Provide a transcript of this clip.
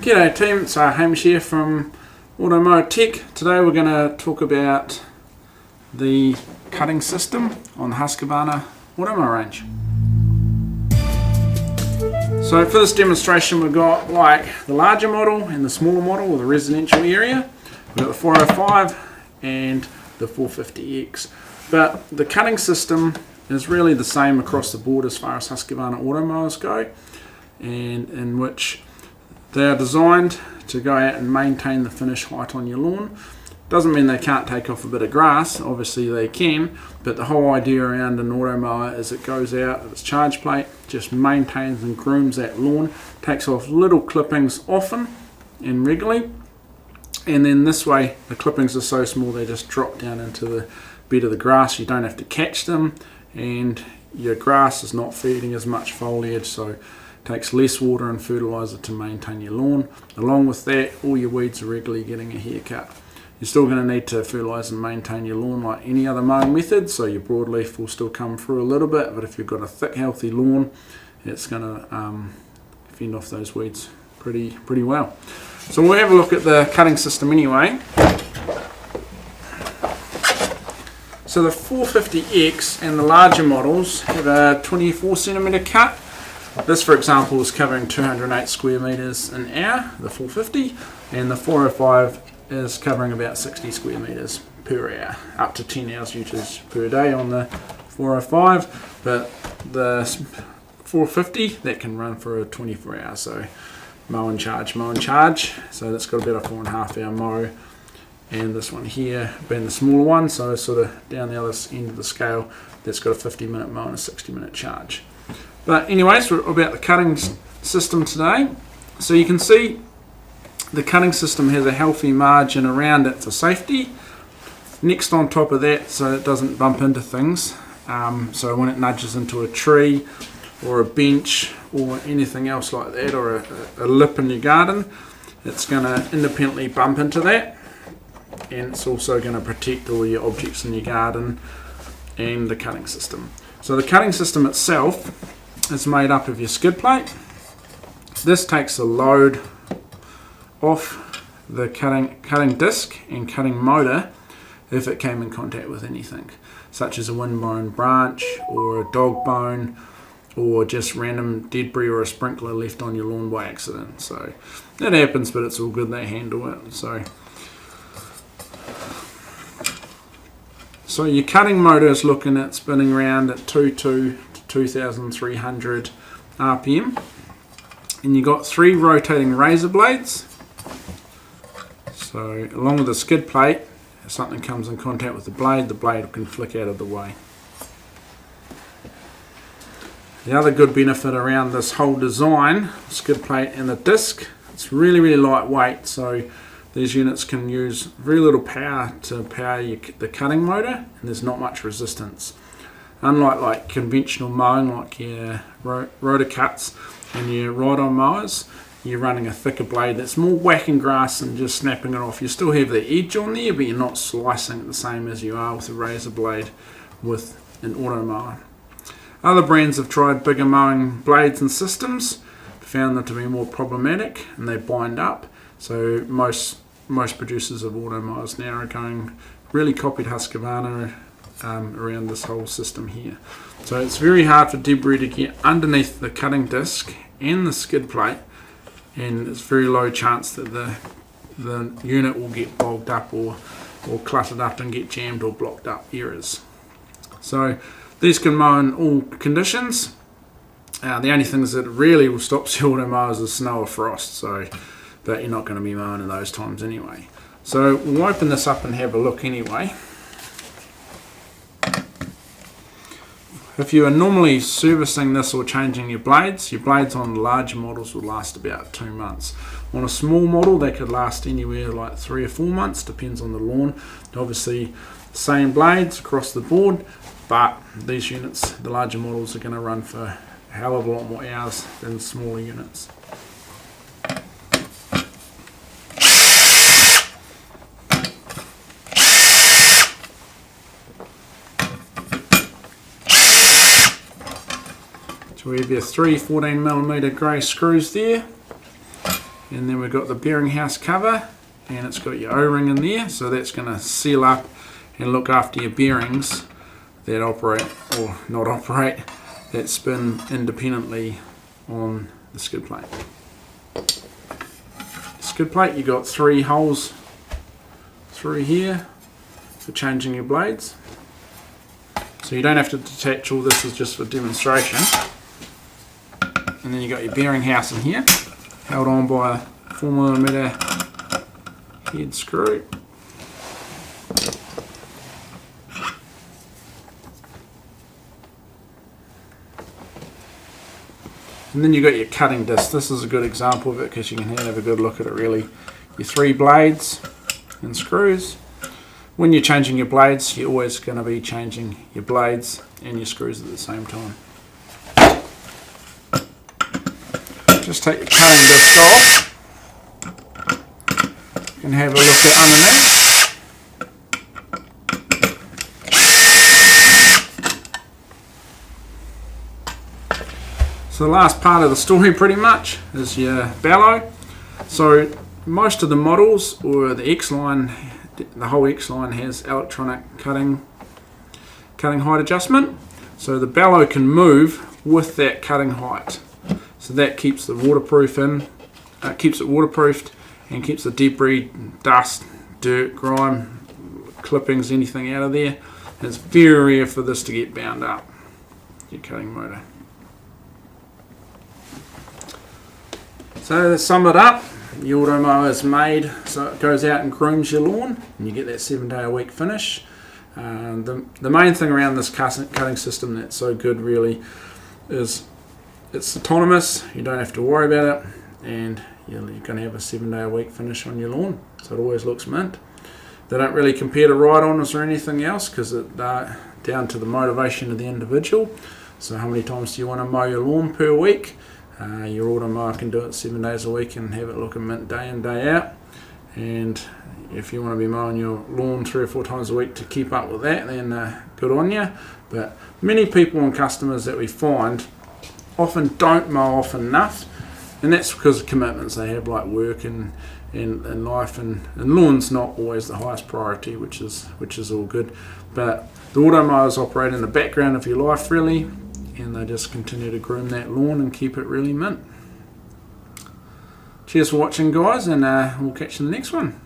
G'day team, it's Hamish here from Automower Tech. Today we're going to talk about the cutting system on the Husqvarna Automower range. So for this demonstration we've got like the larger model and the smaller model, or the residential area. We've got the 405 and the 450X. But the cutting system is really the same across the board as far as Husqvarna Automowers go, and in which they are designed to go out and maintain the finish height on your lawn. Doesn't mean they can't take off a bit of grass, obviously they can, but the whole idea around an automower is it goes out with its charge plate, just maintains and grooms that lawn, takes off little clippings often and regularly, and then this way the clippings are so small they just drop down into the bed of the grass. You don't have to catch them, and your grass is not feeding as much foliage, so takes less water and fertilizer to maintain your lawn. Along with that, all your weeds are regularly getting a haircut. You're still going to need to fertilize and maintain your lawn like any other mowing method, so your broadleaf will still come through a little bit, but if you've got a thick healthy lawn, it's going to fend off those weeds pretty well. So we'll have a look at the cutting system anyway. So the 450X and the larger models have a 24 centimeter cut. This, for example, is covering 208 square meters an hour, the 450, and the 405 is covering about 60 square meters per hour, up to 10 hours usage per day on the 405. But the 450, that can run for a 24 hours, so mow and charge. So that's got about a 4.5 hour mow. And this one here being the smaller one, so sort of down the other end of the scale, that's got a 50-minute mow and a 60-minute charge. But anyways, we're about the cutting system today. So you can see the cutting system has a healthy margin around it for safety. Next on top of that, so it doesn't bump into things. So when it nudges into a tree or a bench or anything else like that, or a lip in your garden, it's going to independently bump into that. And it's also going to protect all your objects in your garden and the cutting system. So the cutting system itself is made up of your skid plate. This takes the load off the cutting disc and cutting motor if it came in contact with anything, such as a windblown branch or a dog bone, or just random debris or a sprinkler left on your lawn by accident. So that happens, but it's all good, they handle it. So your cutting motor is looking at spinning around at 2,300 RPM, and you've got 3 rotating razor blades. So along with the skid plate, if something comes in contact with the blade can flick out of the way. The other good benefit around this whole design, skid plate and the disc, it's really lightweight, so these units can use very little power to power the cutting motor, and there's not much resistance. Unlike like conventional mowing, like your rotor cuts and your ride-on mowers, you're running a thicker blade that's more whacking grass and just snapping it off. You still have the edge on there, but you're not slicing it the same as you are with a razor blade with an automower. Other brands have tried bigger mowing blades and systems, found them to be more problematic, and they bind up. So most producers of automowers now are really copied Husqvarna around this whole system here. So it's very hard for debris to get underneath the cutting disc and the skid plate, and it's very low chance that the unit will get bogged up or cluttered up and get jammed or blocked up areas. So these can mow in all conditions. The only things that really will stop the automowers is snow or frost, but you're not going to be mowing in those times anyway. So we'll open this up and have a look anyway. If you are normally servicing this or changing your blades on the larger models will last about 2 months. On a small model, they could last anywhere like 3 or 4 months, depends on the lawn. Obviously, same blades across the board, but these units, the larger models, are going to run for a hell of a lot more hours than smaller units. So we have your 3 14mm grey screws there, And then we've got the bearing house cover, and it's got your O-ring in there, so that's going to seal up and look after your bearings that operate, or not operate, that spin independently on the skid plate. Skid plate, you've got 3 holes through here for changing your blades. So you don't have to detach all this, is just for demonstration. And then you got your bearing house in here, held on by a 4mm head screw. And then you got your cutting disc. This is a good example of it because you can have a good look at it really. Your 3 blades and screws. When you're changing your blades, you're always going to be changing your blades and your screws at the same time. Just take your cutting disc off. You can have a look at underneath. So the last part of the story pretty much is your bellow. So most of the models, or the X-line, the whole X-line has electronic cutting height adjustment. So the bellow can move with that cutting height. So that keeps the keeps it waterproofed and keeps the debris, dust, dirt, grime, clippings, anything out of there. And it's very rare for this to get bound up, your cutting motor. So to sum it up, the Automower is made so it goes out and grooms your lawn and you get that 7-day-a-week finish. The main thing around this cutting system that's so good really is it's autonomous, you don't have to worry about it, and you're going to have a 7-day-a-week finish on your lawn, so it always looks mint. They don't really compare to ride-ons or anything else because it's down to the motivation of the individual. So how many times do you want to mow your lawn per week? Your Automower can do it 7 days a week and have it looking mint day in, day out. And if you want to be mowing your lawn 3 or 4 times a week to keep up with that, then good on you. But many people and customers that we find often don't mow often enough, and that's because of commitments they have, like work and life, and lawn's not always the highest priority, which is all good. But the Automowers operate in the background of your life really, and they just continue to groom that lawn and keep it really mint. Cheers for watching, guys, and we'll catch you in the next one.